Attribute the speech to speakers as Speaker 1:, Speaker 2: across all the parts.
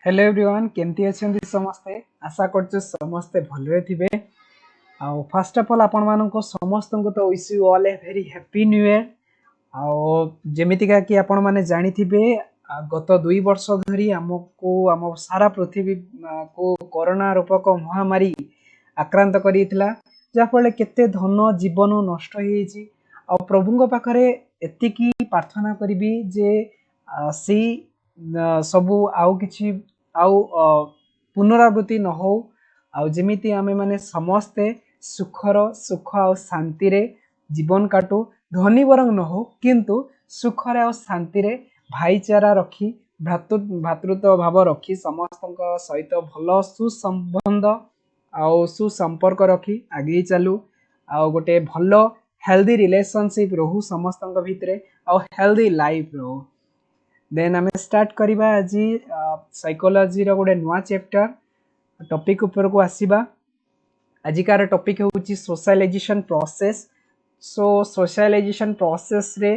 Speaker 1: Hello everyone केमती अछंती समस्ते आशा करछु समस्ते भलरे थिबे आ फर्स्ट ऑफ ऑल आपण मानको समस्त को to wish you all a very happy new year आ जेमितिका कि आपण माने जानि थिबे गत 2 वर्ष धरी हमको हम सारा पृथ्वी को कोरोना रूपक महामारी आक्रांत करितला जा फले केते धन जीवन नष्ट होईची आ प्रभुଙ୍କ पाखरे एतिकी प्रार्थना करिबी जे सी सबु आउ किछि आउ पुनरावृत्ति न हो आउ जेमिति आमे माने समस्ते सुख आउ शांति रे जीवन काटू धनी बरंग न हो किंतु सुख रे आउ शांति रे भाईचारा रखी भातृत्व भाव रखी समस्त सहित भल सुसंबंध आउ सुसंपर्क रखी आगे चलू आउ गोटे भल हेल्दी रिलेशनशिप रहू समस्त भितरे आउ हेल्दी लाइफ रहू देन आम स्टार्ट करवा आज साइकोलॉजी रो गोटे नुआ चैप्टर टॉपिक ऊपर को आसीबा आजिकार टॉपिक होची socialization process so socialization process रे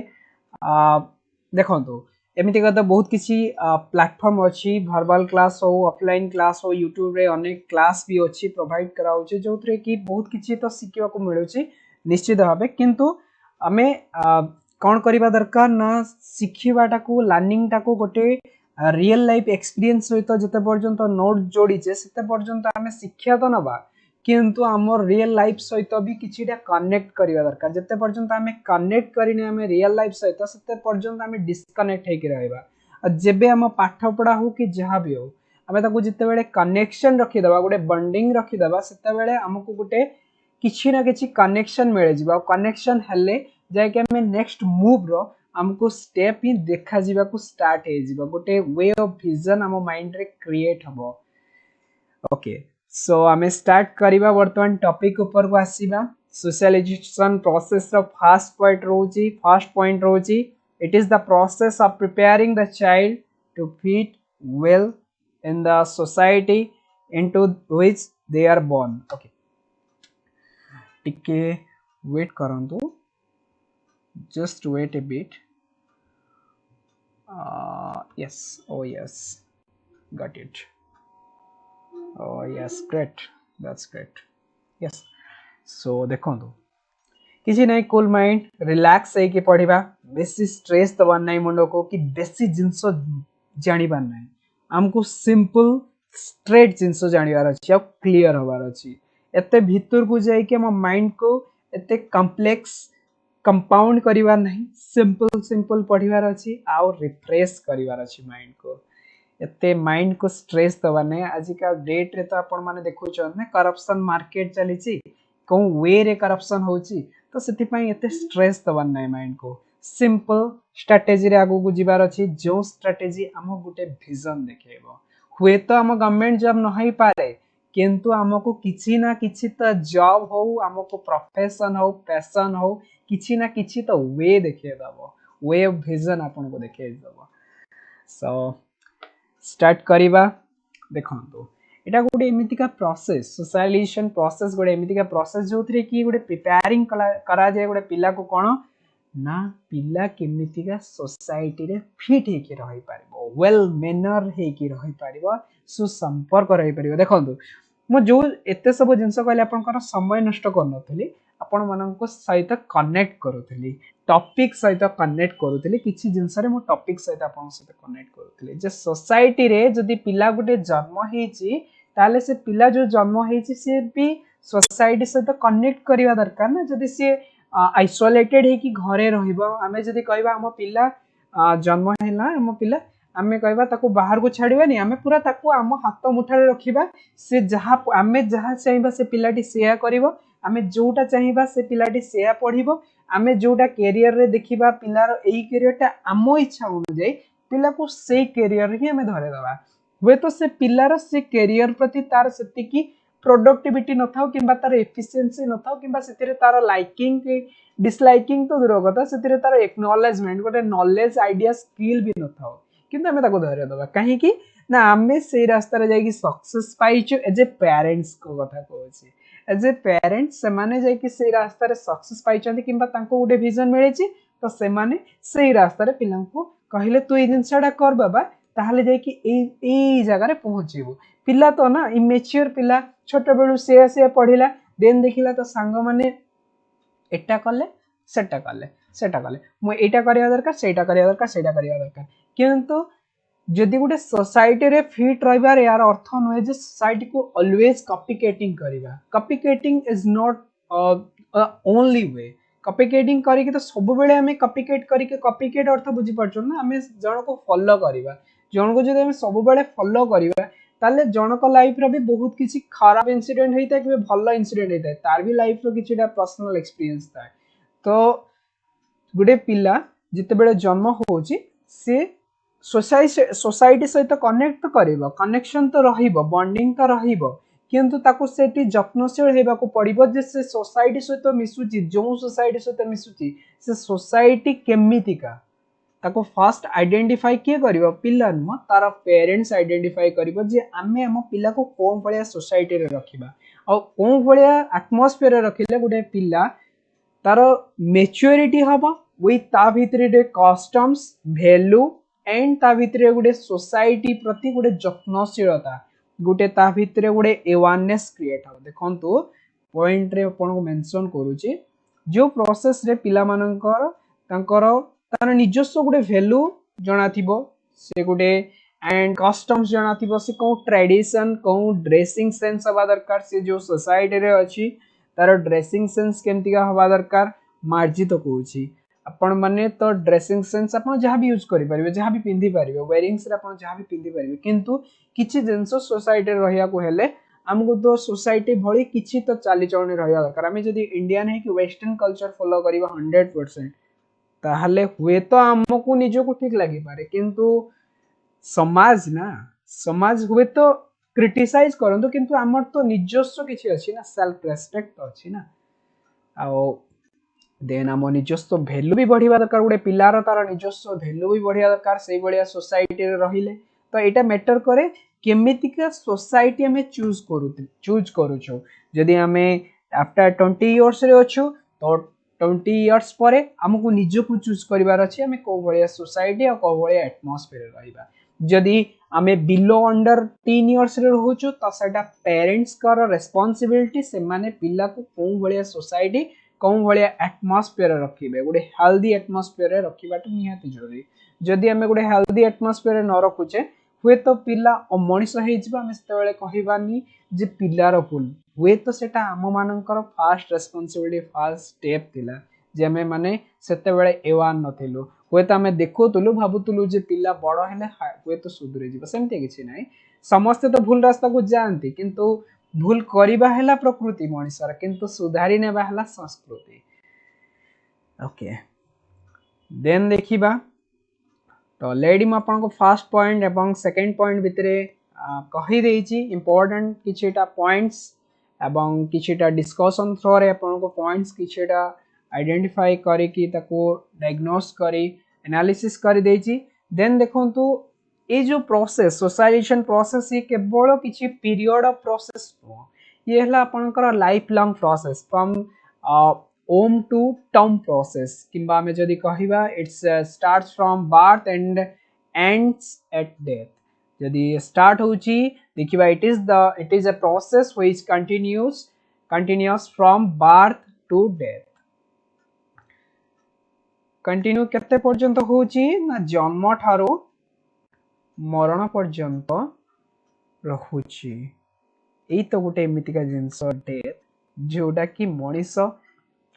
Speaker 1: देखंतु एमिति का तो बहुत किसी प्लेटफॉर्म अच्छी वर्बल क्लास हो ऑफलाइन क्लास हो यूट्यूब रे अनेक क्लास भी अच्छी प्रोवाइड कराउचे जो थरे कि बहुत किसी तो सिखिबा को मिलुची निश्चित भाबे किंतु आमे कौन करबा दरकार ना शिखिबाटा को लर्निंग टा को गोटे रियल लाइफ एक्सपीरियंस सहित जते पर्यंत नोट जोड़ीचे सेते पर्यंत आमे शिक्षा तो नबा किंतु हमर रियल लाइफ सहित भी किछिटा कनेक्ट करबा दरकार जते पर्यंत आमे कनेक्ट करिने आमे रियल लाइफ सहित सेते पर्यंत आमे डिस्कनेक्ट हेकि रहबा जेबे हम पाठ पढ़ा हो कि जहा भी हो आमे ताको जते बेले कनेक्शन रखि दबा गोटे बॉन्डिंग रखि दबा सेते बेले हमको गोटे किछि ना किछि कनेक्शन मिले जिबा कनेक्शन हेले जाय कि हमें नेक्स्ट मूव रो हमको स्टेप ही देखा जीवा को स्टार्ट हे जीवा गोटे वे ऑफ विजन हम माइंड रे क्रिएट हबो ओके सो हमें स्टार्ट करिबा वर्तमान टॉपिक ऊपर को आसीबा सोशलाइजेशन प्रोसेस रो फर्स्ट पॉइंट रोची it is the process of preparing the child to fit well in the society into which they are born okay टिके वेट करंतु just wait a bit yes oh yes got it oh yes great that's great yes so देखो किसी नहीं cool mind relax है कि पढ़िबा बेसी stress दबा नहीं मुंड को कि बेसी जिंस जानिबार नहीं हमको सिंपल स्ट्रेट जिंस जानिबार अछि आ क्लियर होबार अछि एते भीतर को जाय कि हम माइंड को एते कॉम्प्लेक्स कंपाउंड करिवार नहीं सिंपल पढ़िवार अछि आउ रिफ्रेश करिवार अछि माइंड को एते माइंड को स्ट्रेस दबा नहीं आजिका डेट रे तो आपण माने देखु छन ने करप्शन मार्केट चली छी को वे रे करप्शन होची तो सेति पई एते स्ट्रेस दबा नहीं माइंड को सिंपल स्ट्रेटजी रे आगु को जिबार अछि जो स्ट्रेटजी हम गुटे विजन देखेबो हुए तो हम गवर्नमेंट जॉब न होई पारे किंतु हमको किछि ना किछि तो जॉब हो हमको प्रोफेशन हो पैशन हो किछि ना किछि तो वे देखे दबो वे ऑफ विजन आपन को देखे दबो सो स्टार्ट करिबा देखंतु एटा गोटे एमिति का प्रोसेस सोशलाइजेशन प्रोसेस गोटे एमिति का प्रोसेस जोथरे कि गोटे प्रिपेयरिंग करा जाय गोटे पिला को कोन ना पिला केमिति का सोसाइटी रे फिट हे कि रहि पारिबो वेल मैनर हे कि रहि पारिबो सुसंपर्क रहि पारिबो देखंतु मो जो एते सब जिंस कहले आपनकर समय नष्ट करनथली आपण मानको सहित कनेक्ट करूथली टॉपिक सहित कनेक्ट करूथली किछि जिंस रे मो टॉपिक सहित आपण सहित कनेक्ट करूथली जे सोसाइटी रे जदी पिला गुटे जन्म हेची ताले से पिला जो जन्म हेची से भी सोसाइटी सहित कनेक्ट करिवा दरकार ना जदी से आइसोलेटेड हे कि घरे रहिबो आमे जदी कहबा हम पिला जन्म हैला हम पिला आमे कहबा ताको बाहर को छाड़ीबानी आमे पूरा ताको आम हाथ मुठारे रखिबा से जहा आमे जहा चाहिबा से पिलाटी सेया करिवो आमे जोटा चाहिबा से पिलाटी सेया पढिबो आमे जोटा कैरियर रे देखिबा पिलार एई कैरियरटा आमो इच्छा अनुଯାयी पिला को से कैरियर ही आमे धरे दबा वे तो से पिलार से कैरियर प्रति तार सेति की प्रोडक्टिविटी न थाओ किबा तार एफिशिएंसी न थाओ किबा सेतिरे तार लाइकिंग के डिसलाइकिंग तो दूर कथा सेतिरे तार एक्नॉलेजमेंट गोटे नॉलेज आइडिया स्किल भी न थाओ किंतु हमें ताको धैर्य दबा कहीं कि ना आमे से रास्ता रे जाई कि सक्सेस पाइछु एज ए पेरेंट्स को कथा कहूची एज ए पेरेंट्स से माने जाई कि से रास्ता रे सक्सेस पाइछंती किंबा तांको गोटे विजन मिलेची तो से माने से रास्ता रे पिला को कहले तू ए जिंसडा कर बाबा ताहले जाय कि ए जगह रे पहुंचीबो पिला तो ना इमेच्योर पिला छोट बेलू से पढ़िला देन देखिला तो सांग माने एटा कले सेटा कले मु एटा करिया दरकार सेटा करिया दरकार सेटा करिया दरकार किंतु जदि गोटे सोसाइटी रे फिट रहिबार यार अर्थ नुहे जे सोसाइटी को ऑलवेज कॉपीकेटिंग करिबा कॉपीकेटिंग इज नॉट ओनली वे कॉपीकेटिंग करी तो सब बेले हमें कॉपीकेट करी कॉपीकेट अर्थ बुझी पारछो ना हमें जण को फॉलो करिबा जण को जदि हमें सब बेले फॉलो करिबा ताले जण को लाइफ रे भी बहुत किछि खराब इंसिडेंट हेता कि भलो इंसिडेंट हेता तार भी लाइफ रो किछिटा पर्सनल एक्सपीरियंस था तो गुडे पिला जिते बेले जन्म होची से सोसाइटी सहित कनेक्ट तो करिबो कनेक्शन तो रहिबो बॉन्डिंग तो रहिबो किंतु ताको सेठी जत्नशील हेबा को पड़िबो जे से सोसाइटी सहित मिसुची जो सोसाइटी सहित मिसुची से सोसाइटी केमितिका ताको फर्स्ट आइडेंटिफाई किए करिवो पिला नुह तार पेरेंट्स आइडेंटिफाई करिवो जे आमे हम पिला को कोन भलिया सोसाइटी रे रखिबा और कोन भलिया एटमॉस्फेयर रे रखिले गुडे पिला तार मैच्योरिटी हबो विथ ता भितरे दे कस्टम्स वैल्यू एंड ता भितरे गुडे सोसाइटी प्रति गुडे जत्नशीलता गुटे ता भितरे गुडे अवेयरनेस क्रिएट हो देखंतु पॉइंट रे अपन को मेंशन करूची जो प्रोसेस रे पिला मानकर तांकर तार निजस्व गुटे वैल्यू जणा थिबो से गुटे एंड कस्टम्स जणा थिबो से को ट्रेडिशन को ड्रेसिंग सेंस हवा दरकार से जो सोसाइटी रे अछि तार ड्रेसिंग सेंस केमतिका हवा दरकार मार्जित कहूची आपण माने तो ड्रेसिंग सेंस आपण जहाँ भी यूज करि परिबे जहाँ भी पिंधि परिबे वेयरिंग्स रे आपण जहाँ भी पिंधि परिबे किंतु किछि जिंस सोसाइटी रे रहिया को हेले हमको तो सोसाइटी भली किछि तो चाली चलनी रहिया दरकार हम जदी इंडियन है कि वेस्टर्न कल्चर फॉलो करिबा 100% ताहले हुए तो हमको निजो को ठीक लागि पारे किंतु समाज ना समाज हुए तो क्रिटिसाइज करंतु किंतु हमर तो निजस्व किछि अछि ना सेल्फ रेस्पेक्ट तो अछि ना आ देन हम निजस्व वैल्यू भी बढ़िबा दरकार गुडे पिलार तार निजस्व वैल्यू भी बढ़िया दरकार सेही बढ़िया सोसाइटी रे रहिले तो एटा मैटर करे केमितिका सोसाइटी हमें चूज करूछु जदि हमें आफ्टर 20 इयर्स रे अछु तो 20 इयर्स परे हमको निज को चूज करिवार अछि हमें को भलिया सोसाइटी और को भलिया एटमॉस्फेयर रहिबा जदि हमें बिलो अंडर 3 इयर्स रे रहउछु तो सेटा पेरेंट्स कर रिस्पांसिबिलिटी से माने पिला को को भलिया सोसाइटी कौन भलिया एटमॉस्फेयर रखिबे गुडे हेल्दी एटमॉस्फेयर रखिबा तो निहाती जरूरी जदि हमें गुडे हेल्दी एटमॉस्फेयर न रखुचे हुए तो पिला अमनिष हे जिबा हम सेते बेले कहिबानी जे पिलार भूल हुए तो सेटा हम मानकर फर्स्ट रिस्पांसिबिलिटी फर्स्ट स्टेप थिला जे हमें माने सेते बेले एवान नथिलु हुए तो हमें देखुतलु भाबुतलु जे पिला बड़ हेले हुए तो सुधरे जिबा सेमते किछि नै समस्त तो भूल रास्ता को जानती किंतु भूल करिबा हैला प्रकृति मनिषर किंतु सुधारी नेबा हैला संस्कृति ओके देन देखिबा तो ऑलरेडी म आपन को फर्स्ट पॉइंट एवं सेकंड पॉइंट भितरे कहि देछि इंपोर्टेंट किछटा पॉइंट्स एवं किछटा डिस्कशन थ्रो रे आपन को पॉइंट्स किछटा आइडेंटिफाई करी कि ताको डायग्नोस करी एनालिसिस करी देछि देन देखंतु ये जो प्रोसेस सोशलाइजेशन प्रोसेस ये केवल किछि पीरियड ऑफ प्रोसेस ये हला आपनकर life long process from womb to term process किंबा में जदि कहिबा it's starts from birth and ends at death जदि स्टार्ट होची देखिबा it is a process which continuous from birth to death continue केते पर्यंत होची ना जन्म ठारो मरण पर्यंत रहुची एई तो गोटे एमितिका जिंस डेथ जोटा कि मनीष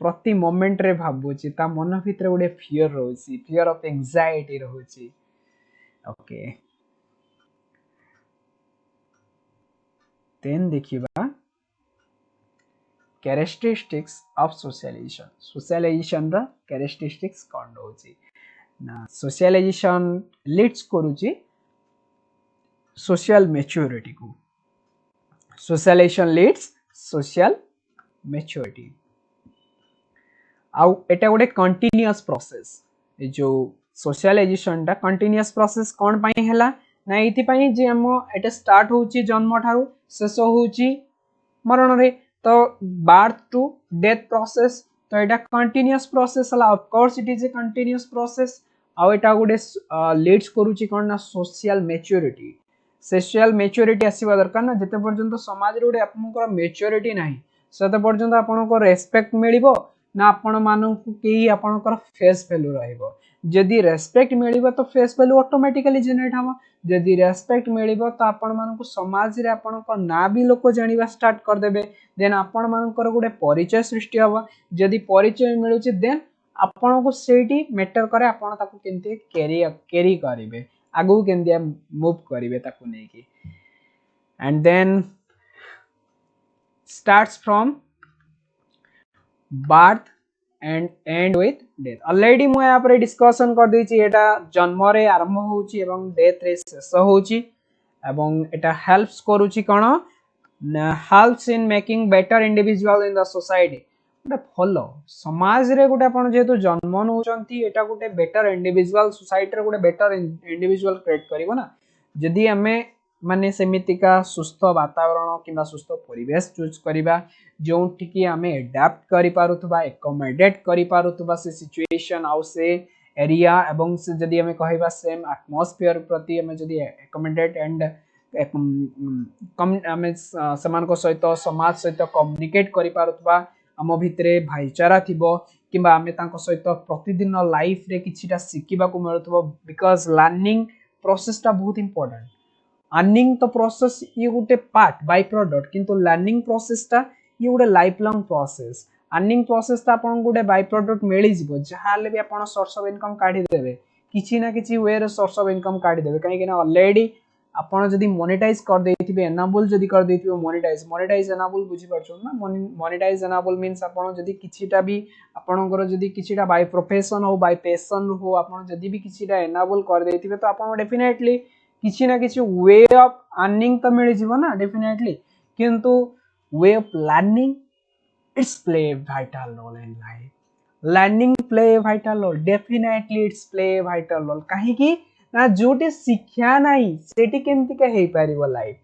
Speaker 1: प्रति मोमेंट रे भाबुची ता मन भितर गोटे फियर रहउची फियर ऑफ एंजाइटी रहउची ओके देन देखिबा कैरेक्टरिस्टिक्स ऑफ सोशलाइजेशन रा कैरेक्टरिस्टिक्स कोन रहउची ना सोशलाइजेशन लीड्स करूची सोशल मैच्योरिटी को सोशलाइजेशन लीड्स सोशल मैच्योरिटी आउ एटा गोटे कंटीन्यूअस प्रोसेस ए जो सोशलाइजेशन टा कंटीन्यूअस प्रोसेस कोन पई हैला ना एथि पई जे हम एटा स्टार्ट होची जन्म ठारू शेष होची मरण रे तो बर्थ टू डेथ प्रोसेस तो एटा कंटीन्यूअस प्रोसेस हला of course it is a continuous process आउ एटा गोटे लीड्स करूची कोन ना सोशल मैच्योरिटी आसीबा दरकार ना जते पर्यंत समाज रे गोटे आपनकर मैच्योरिटी नाही सते पर्यंत आपनकर रेस्पेक्ट मिलिबो ना आपण मानकु केही आपनकर फेस वैल्यू रहइबो जदी रेस्पेक्ट मिलिबो तो फेस वैल्यू ऑटोमेटिकली जनरेट हबो जदी रेस्पेक्ट मिलिबो तो आपण मानकु समाज रे आपनकर ना भी लोक जानिबा स्टार्ट कर देबे देन आपण मानकर गोटे परिचय सृष्टि हबो जदी परिचय मिलुची देन आपण को सेठी मैटर करे आपण ताकू केनते कैरी करिवे आगु केनते मूव करिवे ताकू नै कि and then starts from birth and end with death already मु या पर डिस्कशन कर दै छी एटा जन्म रे आरंभ होउची एवं डेथ रे शेष होउची एवं एटा हेल्प्स करूची कोन helps in making better individual in the society गोटे फॉलो समाज रे गोटे आपण जेतु जन्म नउचंती एटा गोटे बेटर इंडिविजुअल सोसाइटी रे गोटे बेटर इंडिविजुअल क्रिएट करिवो ना जदी हमें माने सेमितिका सुस्थ वातावरण किबा सुस्थ परिवेश चूज करिबा जोंठी कि हमें अडैप्ट करि पारुथबा एकोमोडेट करि पारुथबा से सिचुएशन आउ से एरिया एवं से जदी हमें कहबा सेम एटमॉस्फेयर प्रति हमें जदी एकोमोडेट एंड हमें समान को सहित समाज सहित कम्युनिकेट करि पारुथबा आम भितरे भाईचारा थिबो किबा हमें तांको सहित प्रतिदिन लाइफ रे किछिटा सिखिबा को मिलथबो बिकॉज़ लर्निंग प्रोसेस टा बहुत इंपोर्टेंट अर्निंग तो प्रोसेस ये गोटे पार्ट बाय प्रोडक्ट किंतु लर्निंग प्रोसेस टा ये गोटे life long process earning process ता आपन गोटे बाय प्रोडक्ट मिली जिवो जहाले भी आपन सोर्स ऑफ इनकम काढी देबे किछि ना किछि वे रे सोर्स ऑफ इनकम काढी देबे काहे कि ना ऑलरेडी आपण जदी मोनेटाइज कर देथिबे एनाबल जदी कर देथिबे मोनेटाइज एनाबल बुझी परछो ना मोनेटाइज एनाबल मींस आपण जदी किछिटा भी आपणकर जदी किछिटा बाय प्रोफेशन हो बाय पैशन हो आपण जदी भी किछिटा एनाबल कर देथिबे तो आपण डेफिनेटली किछि ना किछि वे ऑफ अर्निंग तो मिल जिवो ना डेफिनेटली किंतु way of learning it's play vital role in life learning play vital role definitely it's play vital role काहे कि ना जोटे शिक्षा नाही सेठी केमति का हे पारिबो लाइफ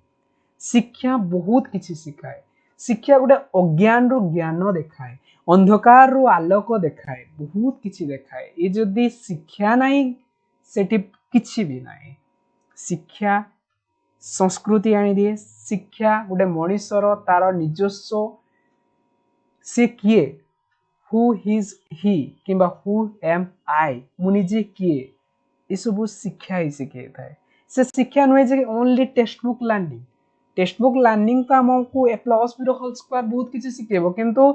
Speaker 1: शिक्षा बहुत किछि सिखाए शिक्षा गोटे अज्ञान रो ज्ञान देखाए अंधकार रो आलोक देखाए बहुत किछि देखाए ए जदी शिक्षा नाही सेठी किछि भी नाही शिक्षा संस्कृति आनी दिए शिक्षा गोटे मनुष्यर तार निजस्व से किए हु इज ही किंबा हु एम आई मु निजे किए ये सब शिक्षा ही शिखे थाए से शिक्षा नुहे जे ओनली टेक्स्ट बुक लर्निंग तो हमको ए प्लस बी होल स्क्वायर बहुत किछि शिखेबो किंतु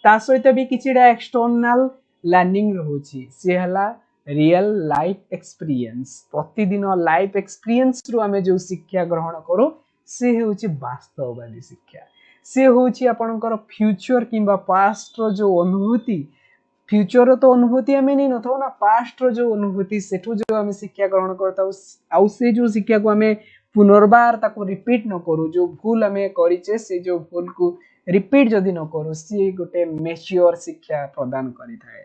Speaker 1: ता सहित भी किछिडा एक्सटर्नल लर्निंग रहउची से हला रियल लाइफ एक्सपीरियंस प्रतिदिन लाइफ एक्सपीरियंस रु हमें जो शिक्षा ग्रहण करो से होची वास्तववादी शिक्षा से होची आपनकर फ्यूचर किंबा पास्ट रो जो अनुभूति फ्यूचर तो अनुभूति हमें नहीं नथो ना पास्ट रो जो अनुभूति सेठु जो हमें शिक्षा ग्रहण करता आउ से जो शिक्षा को हमें पुनर्बार ताको रिपीट न करू जो भूल हमें करिचे से जो भूल को रिपीट जदी न करू से गोटे मैच्योर शिक्षा प्रदान करि थाए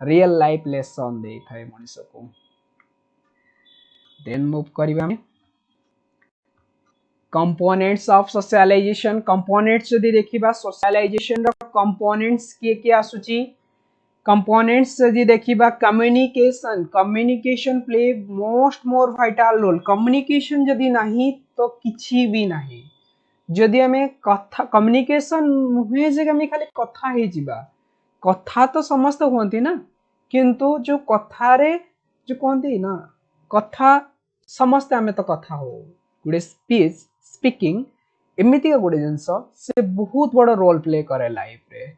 Speaker 1: रियल लाइफ लेसन दे थाए मनुष्य को देन मूव करिबा हमें कंपोनेंट्स ऑफ सोशलाइजेशन कंपोनेंट्स जदी देखिबा सोशलाइजेशन रो कंपोनेंट्स के आसुची कंपोनेंट्स जदी देखिबा communication play most more vital role communication जदी नाही तो किछि भी नाही जदी हमें कथा कम्युनिकेशन नुहे जे हमें खाली कथा हे जिबा कथा तो समस्त होंती ना किंतु जो कथा रे जो कहंती ना कथा समस्त हमें तो कथा हो गुडे स्पीकिंग एमिति का गुडे जिंस से बहुत बड़ा रोल प्ले करे लाइफ रे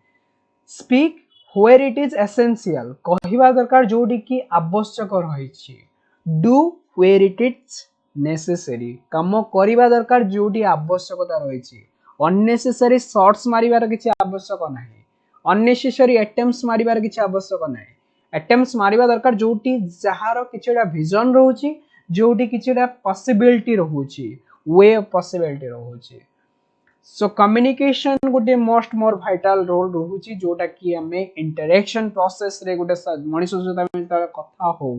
Speaker 1: speak where it is essential कहिबा दरकार जोडी की आवश्यक रहिछि do where it is necessary काम करिबा दरकार जोडी आवश्यकता रहिछि unnecessary shots मारिबार किछि आवश्यक नाही unnecessary attempts मारिबार किछि आवश्यक नाही attempts मारिबा दरकार जोटी जहार किछिडा विजन रहउछि जोटी किछिडा पॉसिबिलिटी रहउछि वे ऑफ पॉसिबिलिटी रहउछि सो कम्युनिकेशन गोटे मोस्ट मोर वाइटल रोल रहउछि जोटा कि हमें इंटरेक्शन प्रोसेस रे गोटे मनुष्य सहित हमें कथा हो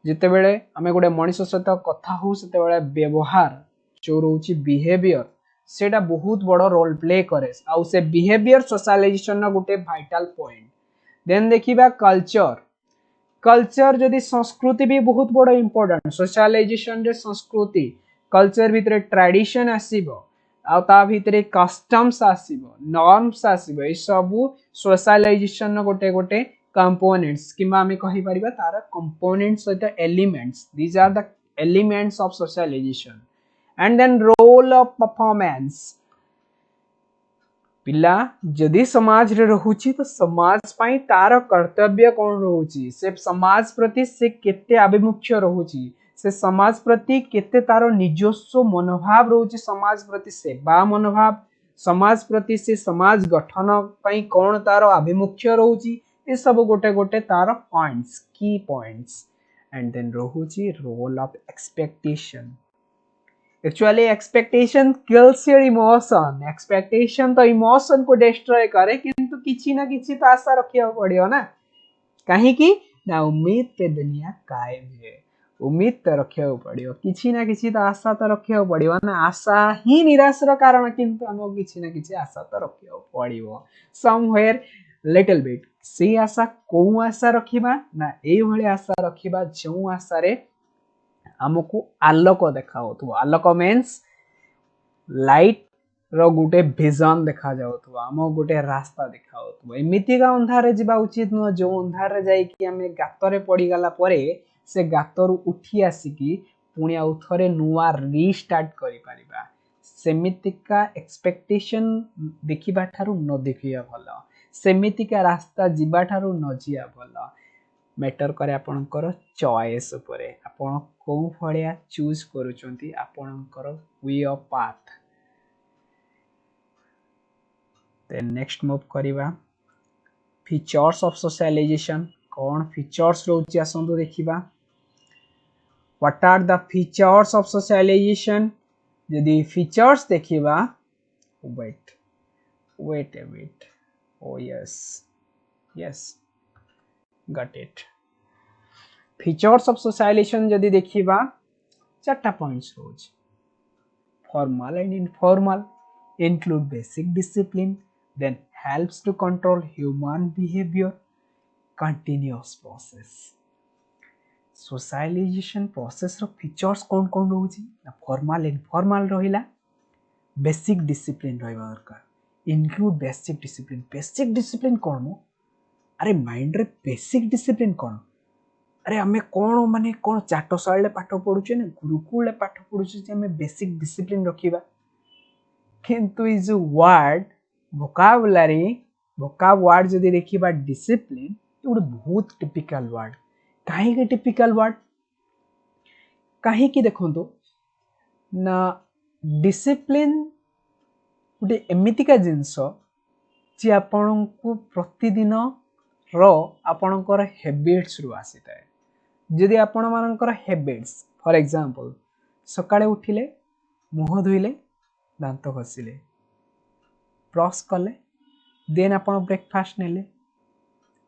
Speaker 1: जते बेले हमें गोटे मनुष्य सहित कथा हो सेते बेले व्यवहार जो रहउछि बिहेवियर सेटा बहुत बड़ रोल प्ले करे आउ से बिहेवियर सोशलाइजेशन ना गोटे वाइटल पॉइंट देन देखिबा कल्चर जदि संस्कृति भी बहुत बड़ इंपोर्टेंट सोशलाइजेशन रे संस्कृति कल्चर भितर ट्रेडिशन आसीबो आ ता भितर कस्टम्स आसीबो नॉर्म्स आसीबो ए सब सोशलाइजेशन गोटे गोटे कंपोनेंट्स किमा हमें कहि परिबा तार कंपोनेंट्स सहित elements these are the elements of socialization and then role of performance पिला जदि समाज रे रहुची तो समाज पाई तार कर्तव्य कौन रहुची से समाज प्रति से केते अभिमुख्य रहुची से समाज प्रति केते तार निजस्व मनोभाव रहुची समाज प्रति सेवा मनोभाव समाज प्रति से समाज गठन पाई कौन तार अभिमुख्य रहुची ये सब गोटे गोटे तार पॉइंट्स की पॉइंट्स एंड देन रहुची role of expectation actually expectation kills your emotion expectation तो इमोशन को डिस्ट्रॉय करे किंतु किछि ना किछि तो आशा रखिया पड़ियो ना कहीं की ना उम्मीद पे दुनिया कायम है उम्मीद तो रखिया पड़ियो किछि ना किछि तो आशा तो रखिया पड़ियो ना आशा ही निराशर कारण किंतु हम किछि ना किछि आशा तो रखिया पड़ियो समवेयर लिटिल बिट से आशा को आशा रखिबा ना एई भली आशा रखिबा जो आशा रे हमको आलोक देखा आलोक मीन्स लाइट रो गोटे विजन देखा जाउथु आम गोटे रास्ता देखा एमिति का अंधारे जीवा उचित नुह जो अंधारे जाइकी आमे गातरे पड़ी गला परे से गातरु उठी आसिकी पुणी आउ थरे नुआ रीस्टार्ट करि परिबा सेमितिका एक्सपेक्टेशन देखिबा ठारू न देखिया भलो सेमितिका रास्ता जीवा ठारू न जिया भलो मैटर करे आपनकर चॉइस उपरे आपन को फळिया चूज करूचंती आपनकर way of path then next move करिवा फीचर्स ऑफ सोशलाइजेशन कौन फीचर्स रोची आसंतु देखिबा what are the features of socialisation यदि फीचर्स देखिबा wait a bit oh yes got it features of socialisation यदि देखिबा चारटा पॉइंट्स रोज formal and informal include basic discipline then helps to control human behaviour continuous process socialisation process रो features कौन कौन रोची ना फॉर्मल इनफॉर्मल रहिला बेसिक डिसिप्लिन रहबा दरकार इंक्लूड बेसिक डिसिप्लिन कौन अरे माइंड रे बेसिक डिसिप्लिन कौन अरे आमे कौन माने कौन चाटशाला पाठ पढुचे ना गुरुकुल पाठ पढुचे जे आमे बेसिक डिसिप्लिन रखिबा किंतु इज वर्ड वोकाब वर्ड जदि देखिबा डिसिप्लिन ये बहुत टिपिकल वर्ड काहे के टिपिकल वर्ड काहे की देखंतो ना डिसिप्लिन गोटे एमितिका जिनस जे आपन को प्रतिदिन रो आपनकर हैबिट्स रु आसीताए जदि आपण मानकर हैबिट्स फॉर एग्जांपल सकाळे उठिले मुह धोइले दांत घसिले ब्रश कले देन आपण ब्रेकफास्ट नेले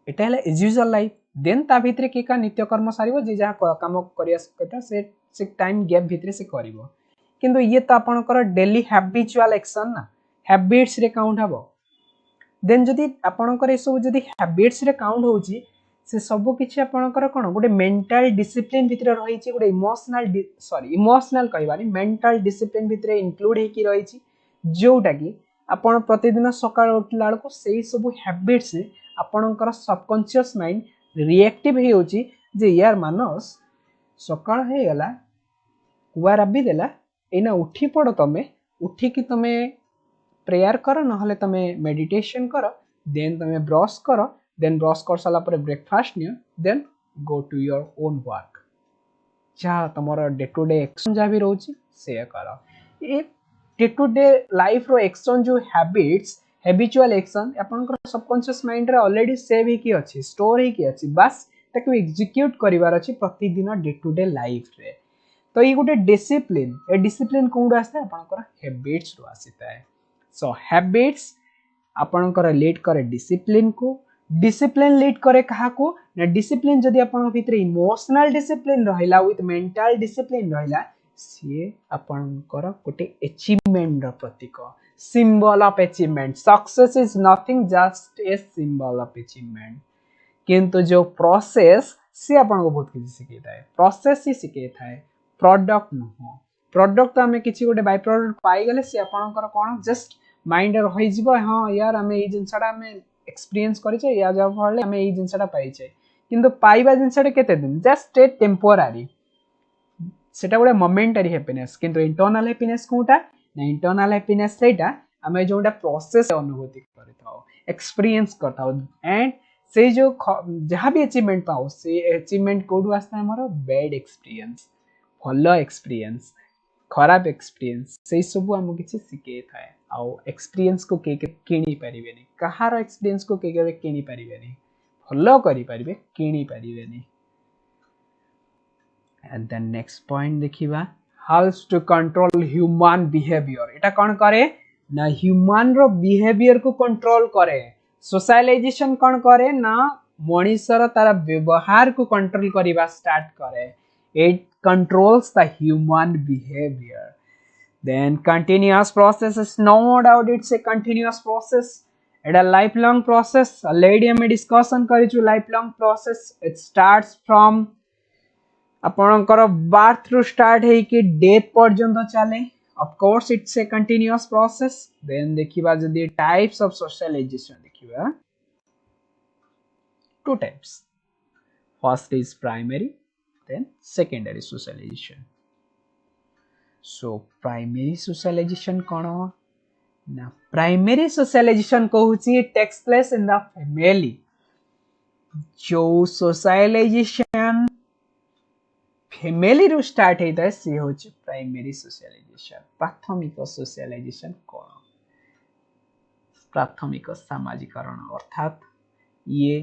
Speaker 1: एटा हला एज यूजुअल लाइफ देन ता भितरे के का नित्य कर्म सारिबो जे जा काम करिया कटा से टाइम गैप भितरे से करिवो किंतु ये तो आपनकर डेली हैबिचुअल एक्शन ना हैबिट्स रे काउंट हबो देन जदि आपनकर ए सब जदि हैबिट्स रे काउंट होउची से सब किछि आपनकर कोन गोटे मेंटल डिसिप्लिन भितरे रहिछि गोटे इमोशनल कहबानी मेंटल डिसिप्लिन भितरे इंक्लूड हेकी रहिछि जोटा कि आपण प्रतिदिन सकाळ उठला को सेही सब हैबिट्स आपनकर सबकॉन्शियस माइंड रिएक्टिव हे होछि जे यार मानस सकाळ हे गला कुआ रबी देला एना उठी पड़ो तमे उठी कि तमे प्रेयर करो नहले तमे मेडिटेशन करो देन तमे ब्रश करो देन ब्रश कर साला पर ब्रेकफास्ट नियो then go to your own work जहाँ तुम डे टू डे एक्शन जहाँ भी रोची से करो ये डे टू डे लाइफ रो एक्शन जो हैबिट्स हैबिचुअल एक्शन आपनकर सबकॉन्शियस माइंड रे ऑलरेडी सेव ही अछि स्टोर ही अछि बस ताकि एग्जीक्यूट करिवार अछि प्रतिदिन डे टू डे लाइफ रे तो ये गोटे डिसिप्लिन ए डिसिप्लिन कोड आस्ता आपनकर हैबिट्स रो आसीता है सो हैबिट्स आपनकर लीड करे डिसिप्लिन को डिसिप्लिन लीड करे कहा को ना डिसिप्लिन जदि आपन भितर इमोशनल डिसिप्लिन रहिला विथ मेंटल डिसिप्लिन रहिला से आपनकर गोटे अचीवमेंट रो प्रतीक symbol of achievement success is nothing just a symbol of achievement किंतु जो प्रोसेस सी आपन को बहुत किसी सिखे थाए प्रोसेस ही सिखे थाए प्रोडक्ट नुह प्रोडक्ट तो आमे किछि गोटे बाय प्रोडक्ट पाई गले सी आपनकर कोन जस्ट माइंड रहि जिवो हां यार आमे ए जिंसडा आमे एक्सपीरियंस करिचे या जब फले आमे ए जिंसडा पाइचे किंतु पाइबा जिंसडा केते दिन जस्ट ए टेम्पोरारी सेटा गोटे मोमेंटरी हैप्पीनेस किंतु इंटरनल हैप्पीनेस कोटा ना इंटरनल हैप्पीनेस सेटा आमे जोटा प्रोसेस अनुभूति करथाओ एक्सपीरियंस करथाओ एंड से जो जहाँ भी अचीवमेंट पाओ से अचीवमेंट कोडू आस्ता हमर बैड एक्सपीरियंस भलो एक्सपीरियंस खराब एक्सपीरियंस से सब हमको किछि सिखे थाए आ एक्सपीरियंस को के किनी परिबेनी कहार एक्सपीरियंस को के किनी परिबेनी भलो करि परिबे किनी परिबेनी and then next point देखिबा helps to control human behavior एटा कोन करे ना ह्यूमन रो बिहेवियर को कंट्रोल करे सोशलाइजेशन कोन करे ना मनुष्यर तार व्यवहार को कंट्रोल करिबा स्टार्ट करे it controls the human behavior then continuous process is no doubt it's a continuous process it a lifelong process already हम डिस्कशन करिछु lifelong process it starts from आपनकर बर्थ रु स्टार्ट है कि डेथ पर्यंत चले of course it's a continuous process then देखिबा जदी टाइप्स ऑफ सोशलाइजेशन देखिबा two types first is primary then secondary socialisation so primary socialisation कोन ना प्राइमरी सोशलाइजेशन कहूची takes place in the family जो सोशलाइजेशन फैमिली रु स्टार्ट होता है सी होची प्राइमरी सोशलाइजेशन प्राथमिक सोशलाइजेशन कोन प्राथमिक सामाजिकरण अर्थात ये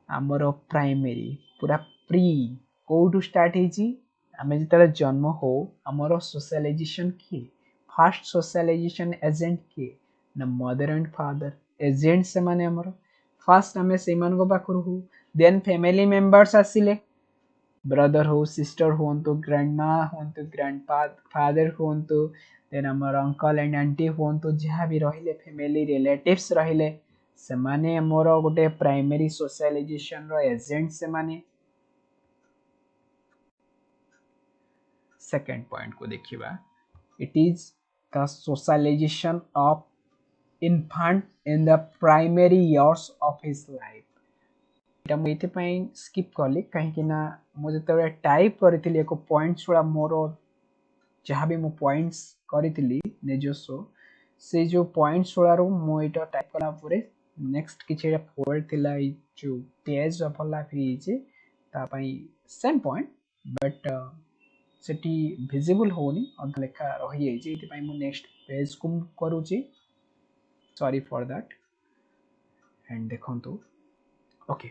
Speaker 1: हमरो प्राइमरी पूरा प्री कोडू स्टार्ट हेची हमें जितले जन्म हो हमरो सोशलाइजेशन की फर्स्ट सोशलाइजेशन एजेंट की ना मदर एंड फादर एजेंट से माने हमरो फर्स्ट हमें सेमान को पाखरु हो देन फैमिली मेंबर्स आसिले ब्रदर हो सिस्टर होंतु ग्रैंडमा होंतु ग्रैंडफादर होंतु देन हमर अंकल एंड आंटी होंतु जहाँ भी रहिले फैमिली रिलेटिव्स रहिले से माने हमर गोटे प्राइमरी सोशलाइजेशन रो एजेंट से माने सेकंड पॉइंट को देखिबा it is the socialization of infant in the primary years of his life एटा म इते पई स्किप करली कहीं ना मु जते टाइप करथिली एको पॉइंट्स वाला मोर जहाँ भी मु पॉइंट्स करथिली नेजसो से जो पॉइंट्स वाला रो मु एटा टाइप कला पूरे नेक्स्ट किछे फोल्ड थिला ई जो पेज अफला फ्री जे ता पई सेम पॉइंट बट सेटी विजिबल होनी अध लेखा रही जे इते पई मु नेक्स्ट पेज को करूची सॉरी फॉर दैट एंड देखंतु ओके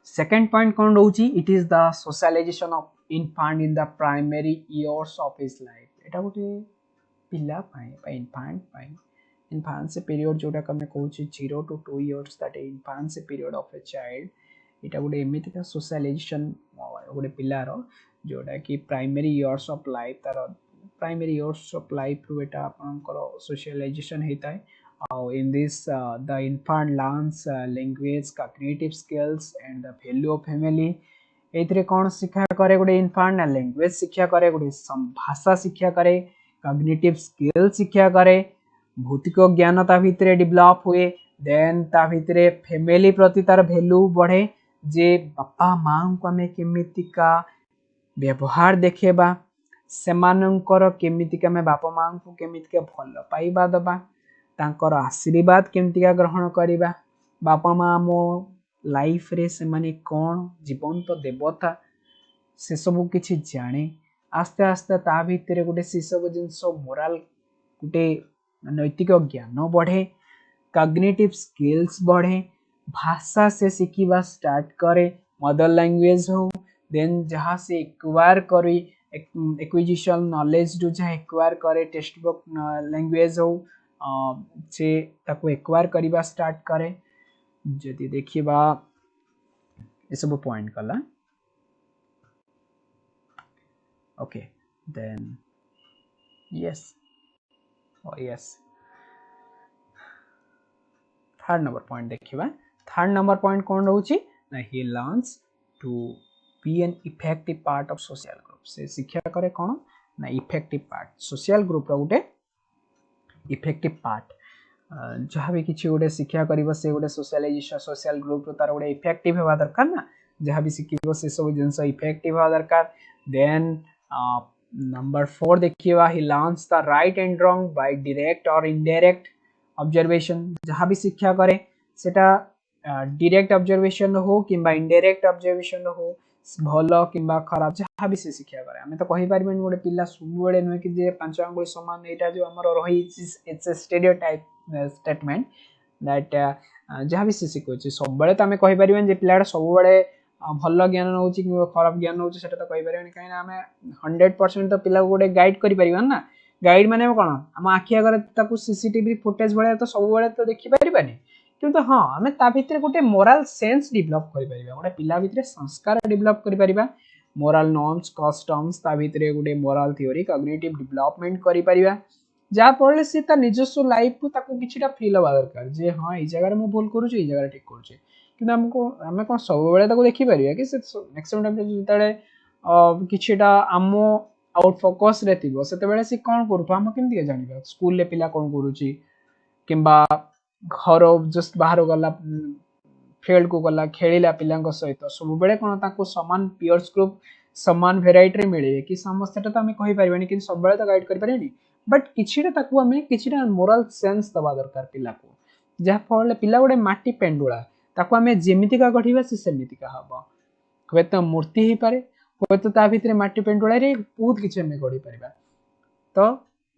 Speaker 1: Second point कौन रोची it is the socialization of infant in the primary years of his life एटा गोटे पिला पाए infant पाए infancy period जोटा कमे कहूची 0 to 2 years that infancy period of a child एटा गोटे एमिति का socialization गोटे पिला रो जोटा कि primary years of life तार primary years of life रो एटा आपनकर socialization हेता है in this the infant learns language cognitive skills and the value of family एथरे कोन शिक्षा करे गोटे इन्फांट ना लैंग्वेज शिक्षा करे गोटे भाषा शिक्षा करे कॉग्निटिव स्किल शिक्षा करे भौतिक ज्ञान ता भितरे डेवलप हुए देन ता भितरे फैमिली प्रति तार वैल्यू बढ़े जे बापा मां को हमें केमितिका व्यवहार देखेबा सेमानंकर केमितिका में बापा मां को केमितिका भलो पाइबा दबा तांकर आशीर्वाद केमतिका ग्रहण करिबा बापा मां मो लाइफ रे से माने कोन जीवन तो देवता से सब किछि जाने आस्ते आस्ते ता भितरे गोटे से सब जिंस मोरल गोटे नैतिक ज्ञान बढ़े कॉग्निटिव स्किल्स बढ़े भाषा से सिखिबा स्टार्ट करे मदर लैंग्वेज हो देन जहाँ से एक्वायर करी एक्विजिशन नॉलेज जो जहाँ एक्वायर करे टेक्स्ट बुक लैंग्वेज हो से ताको एक्वायर करिबा स्टार्ट करे जदि देखिबा ए सब पॉइंट कला okay then yes yes third number point देखिबा थर्ड नंबर पॉइंट कौन रोचे ना he learns to be an effective part of social group से शिक्षा करे कौन ना इफेक्टिव पार्ट सोशल ग्रुप रो गोटे इफेक्टिव पार्ट जहाँ भी किसी गोटे शिक्षा कर से गोटे सोशलाइजेशन सोशल ग्रुप तार गोटे इफेक्टिव होगा दरकार ना जहाँ भी शिखिबो से सब जिनस इफेक्टिव होगा दरकार देन नंबर 4 देखिए he learns the right and wrong by direct और इनडायरेक्ट ऑब्जर्वेशन जहाँ भी शिक्षा करे सेटा डायरेक्ट ऑब्जर्वेशन हो किंबा इनडायरेक्ट ऑब्जर्वेशन हो भल किंबा खराब जहाँ भी से शिक्षा करे आमे तो कहि पारिबेन गोटे पिला सब बेले नुहे कि जे पांच आंगुल समान एटा जो हमर रही it's a stereotype statement that जहाँ भी से शिखुचे सब बेले तो आमे कहि पारिबेन जे पिलाडा सब बेले भल ज्ञान नउची कि खराब ज्ञान नउची सेटा तो कहि पारिबेन काहे ना आमे 100% तो पिला गोटे गाइड करि परिबा ना गाइड माने कोन हम आखि आगर ताकू सीसीटीवी फुटेज बेले तो सब बेले तो देखि परिबानी किंतु हाँ आमे ता भितर गोटे मोरल सेंस डेवलप करि परिबा गोटे पिला भितर संस्कार डेवलप करि परिबा मोरल नॉर्म्स कस्टम्स ता भितर गोटे मोरल थ्योरी कॉग्निटिव डेवलपमेंट करि परिबा जा पड़ले से ता निजस्व लाइफ को ताकू किछिटा फील होबा दरकार जे हां ई जगह रे मु भूल करू छी ई जगह रे ठीक करू छी किंतु हमको आमे कोन सब बेले ताकू देखि परिबा कि से मैक्सिमम टाइम जेतले किछिटा आमो आउट फोकस रे थिबो सेते बेले से कोन करू हम केमति जानिबा स्कूल ले पिला कोन करू छी किंबा घर जस्ट बाहर गला फील्ड को गला खेलिला पिलांक सहित सब बेले कोन ताको समान पियर्स ग्रुप समान वेराइटी रे मिले कि समस्तटा तो हमें कहि परिबानी कि सब बेले तो गाइड करि परिबानी बट किछिटा ताको हमें किछिटा मोरल सेंस दबा दरकार पिला को जहा फळे पिला गोटे माटी पेंडुळा ताको हमें जेमिति का गढिबा से सेमिति का हबो होय तो मूर्ति ही पारे होय तो ता भितरे माटी पेंडुळा रे बहुत किछ हमें गढि परिबा तो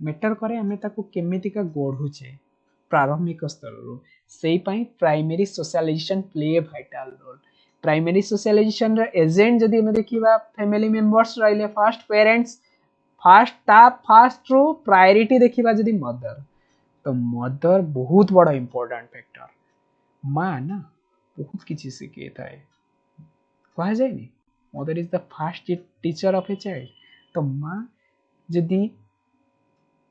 Speaker 1: मैटर करे हमें ताको केमिति का गढुचे प्रारंभिक स्तर से primary socialization play a vital role primary socialization agent जदि हमें देखिबा फैमिली मेंबर्स रहिले first parents first true priority देखिबा जदि मदर तो मदर बहुत बड़ा इंपोर्टेंट फैक्टर मां ना बहुत किछि सिखे थाए कहा जाए नी mother is the first teacher of a child तो मां जदि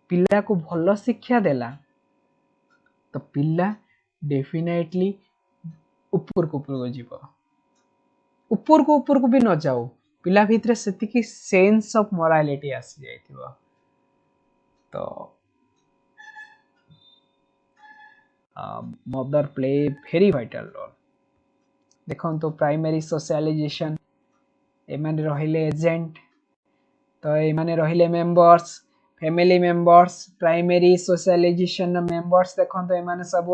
Speaker 1: पिला को भलो शिक्षा देला तो पिला डेफिनेटली ऊपर को जीव ऊपर को भी न जाओ पिला भितर सेतिकी सेंस ऑफ मोरालिटी आसी जाइथिबो तो mother play very vital role देखो तो प्राइमरी सोशलाइजेशन एमाने रहिले एजेंट तो एमाने रहिले members family members primary socialization members देखो तो एमाने सब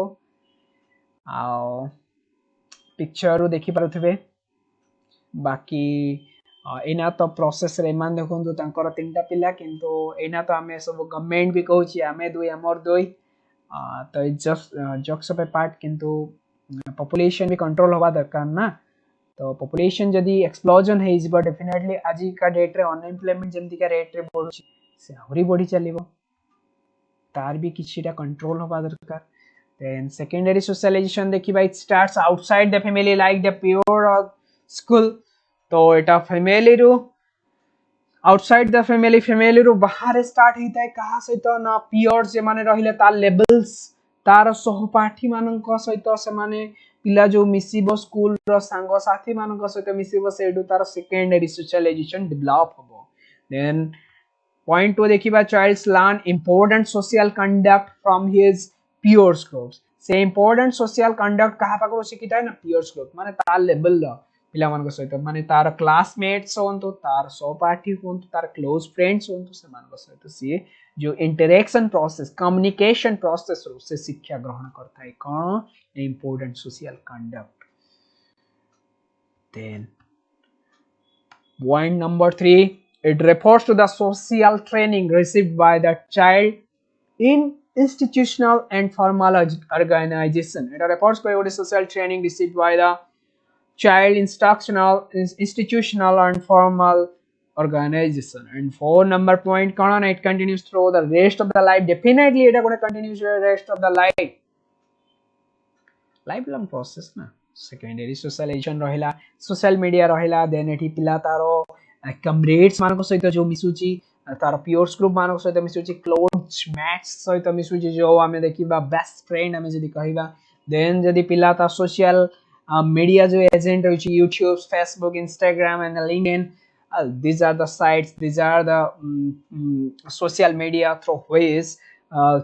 Speaker 1: आ पिक्चर रो देखि पारुथिबे बाकी एना तो प्रोसेस रे मान देखो तांकर तीनटा पिला किंतु एना तो हमें सब गवर्नमेंट भी कहूची हमें दुई हमर दुई तो जस्ट जक्स पे पार्ट किंतु पॉपुलेशन भी कंट्रोल होबा दरकार ना तो पॉपुलेशन जदी एक्सप्लोजन हे इज डेफिनेटली आज का डेट रे अनएम्प्लॉयमेंट जेमति का रेट रे बढ़ुची से आहुरी बढ़ी चलिबो तार भी किछिटा कंट्रोल होबा दरकार देन सेकेंडरी सोशलाइजेशन देखिबा it starts outside the family like the pure school तो एटा फैमिली रो आउटसाइड द फैमिली रो बाहर स्टार्ट होता है कहा सहित ना पियर्स जे माने रहिले ता लेवल्स तार सहपाठी मानक सहित से माने पिला जो मिसिबो स्कूल रो संग साथी मानक सहित मिसिबो सेडु तार सेकेंडरी सोशलाइजेशन डेवलप होबो देन पॉइंट 2 देखिबा childs learn important social conduct from his peers groups से इंपोर्टेंट सोशल कंडक्ट कहा पाको सिखिता है ना पियर्स ग्रुप माने तार लेवल लो पिला मानक सहित माने तार क्लासमेट्स होंतु तार सहपाठी होंतु तार क्लोज फ्रेंड्स होंतु से मानक सहित सी जो इंटरेक्शन प्रोसेस कम्युनिकेशन प्रोसेस रो से शिक्षा ग्रहण करता है कौन important social conduct then point number 3 it refers to the social training received by the child in institutional and formal organization it refers to the social training received by the child institutional and formal organization and 4 number point kanan it continues through the rest of the life definitely it going to continue the rest of the lifelong process na secondary socialization रहिला social media रहिला then एठी पिला तारो comrades मानको सहित जो मिसुची तार piers group मानको सहित मिसुची क्लोज मैट्स सहित मिसुची जो हमें देखिबा बेस्ट फ्रेंड हमें जदी कहिबा देन जदि पिला ता सोशल मीडिया जो एजेंट रही YouTube Facebook Instagram and LinkedIn these are the sites, these are the social media through which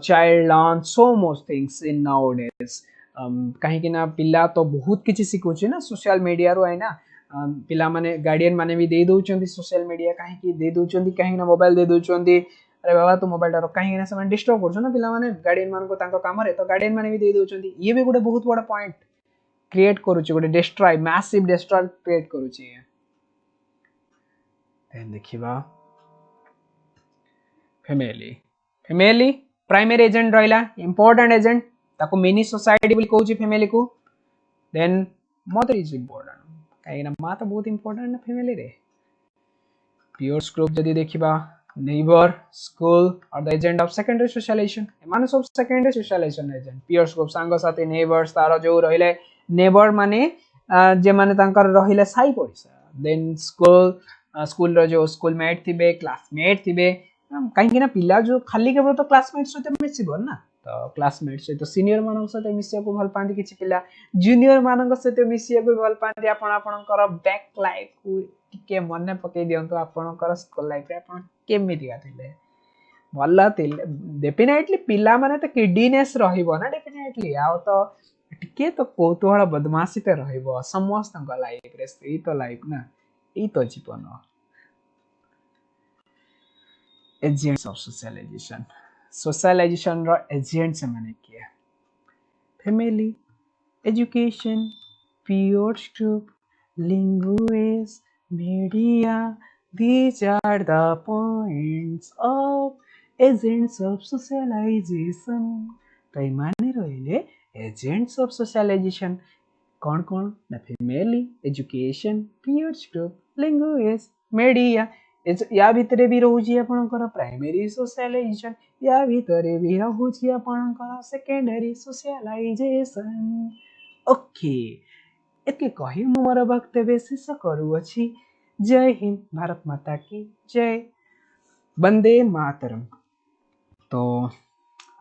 Speaker 1: child learn so much things in nowadays. कहीं ना पिला तो बहुत किसी शिखुचे ना सोशल मीडिया रो है ना पिला माने गार्डियन माने भी दे दउचंदी सोशल मीडिया कहीं की दे दउचंदी कहीं ना मोबाइल दे दउचंदी अरे बाबा तू मोबाइल टा कहीं ना से डिस्टर्ब करछो ना पिला माने गार्डियन मान को तांको काम रे तो गार्डियन माने भी दे दउचंदी ये भी गोटे बहुत बड़ा पॉइंट क्रिएट करूची गोटे डिस्ट्रॉय मैसिव डिस्ट्रॉय क्रिएट करूची देन देखिबा फैमिली प्राइमरी एजेंट रहिला इंपोर्टेंट एजेंट ताको मिनी सोसाइटी बोली कहूची फैमिली को देन मदर इज इंपोर्टेंट कहीं ना माँ तो बहुत इंपोर्टेंट ना फैमिली रे peers group जदि देखिबा neighbor school और the agent of secondary socialization एमाने सब secondary socialization agent peers group सांग साथी neighbors तार जो रहिले neighbor माने जे माने तांकर रहिले साई पड़िसा then school रो जो school mate थिबे classmate थिबे कहीं ना पिला जो खाली केवल तो क्लासमेट सहित मिसिबो ना तो क्लासमेट सहित सीनियर मानक सहित मिसिया को भल पांती किछि पिला जूनियर मानक सहित मिसिया को भल पांती आपण आपणकर बैक लाइफ को टिके मने पकई दियंतो आपणकर स्कूल लाइफ रे आपण केमितिया थिले भल थिले डेफिनेटली पिला माने तो किडीनेस रहिबो ना डेफिनेटली आ तो टिके तो कौतूहल बदमाशी ते रहिबो समस्त लाइफ रे ई तो लाइफ ना ई तो जीवन agents of socialization row agents माने किया family education peers group language media these are the points of agents of socialization तो माने रहिले agents of socialization कौन कौन ना family education peers group language media या भितरे भी रहुची आपणकर प्राइमरी सोशलाइजेशन या भितरे भी रहुची आपणकर सेकेंडरी सोशलाइजेशन ओके एके कही मु मोर वक्तव्य शेष करूअछि जय हिंद भारत माता की जय वंदे मातरम तो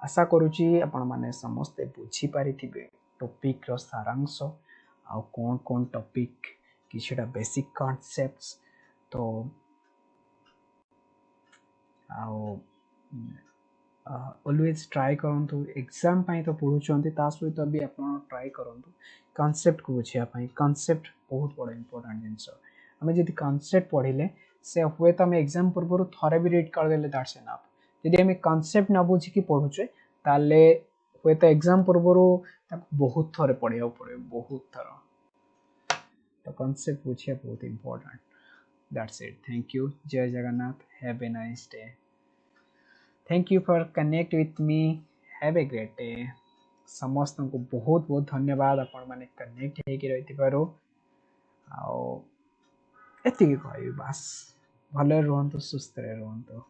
Speaker 1: आशा करूची आपण माने समस्त बुझी पारिथिबे टॉपिक रो सारांश आ कोन कोन टॉपिक किछटा बेसिक कॉन्सेप्ट्स तो ऑलवेज ट्राई करंतु एग्जाम पाई तो पढुचंती ता सहित भी आपण ट्राई करंतु कांसेप्ट को बुझिया पाई कांसेप्ट बहुत बड़ इंपोर्टेंट जिंस हमें जदि कांसेप्ट पढिले से हुए तो हमें एग्जाम पूर्व थरे भी रीड कर देले दैट्स एनफ जदि हमें कांसेप्ट न बुझी की पढुचे ताले हुए तो एग्जाम पूर्व बहुत थरे पढिया पड़े बहुत थर तो कांसेप्ट बुझिया बहुत important that's it thank you Jai Jagannath have a nice day thank you for connect with me have a great day समस्त को बहुत बहुत धन्यवाद आपण माने कनेक्ट हेकि रहिति पारो आ एति कहबी बस भले रहंतु सुस्थ रे रहंतु।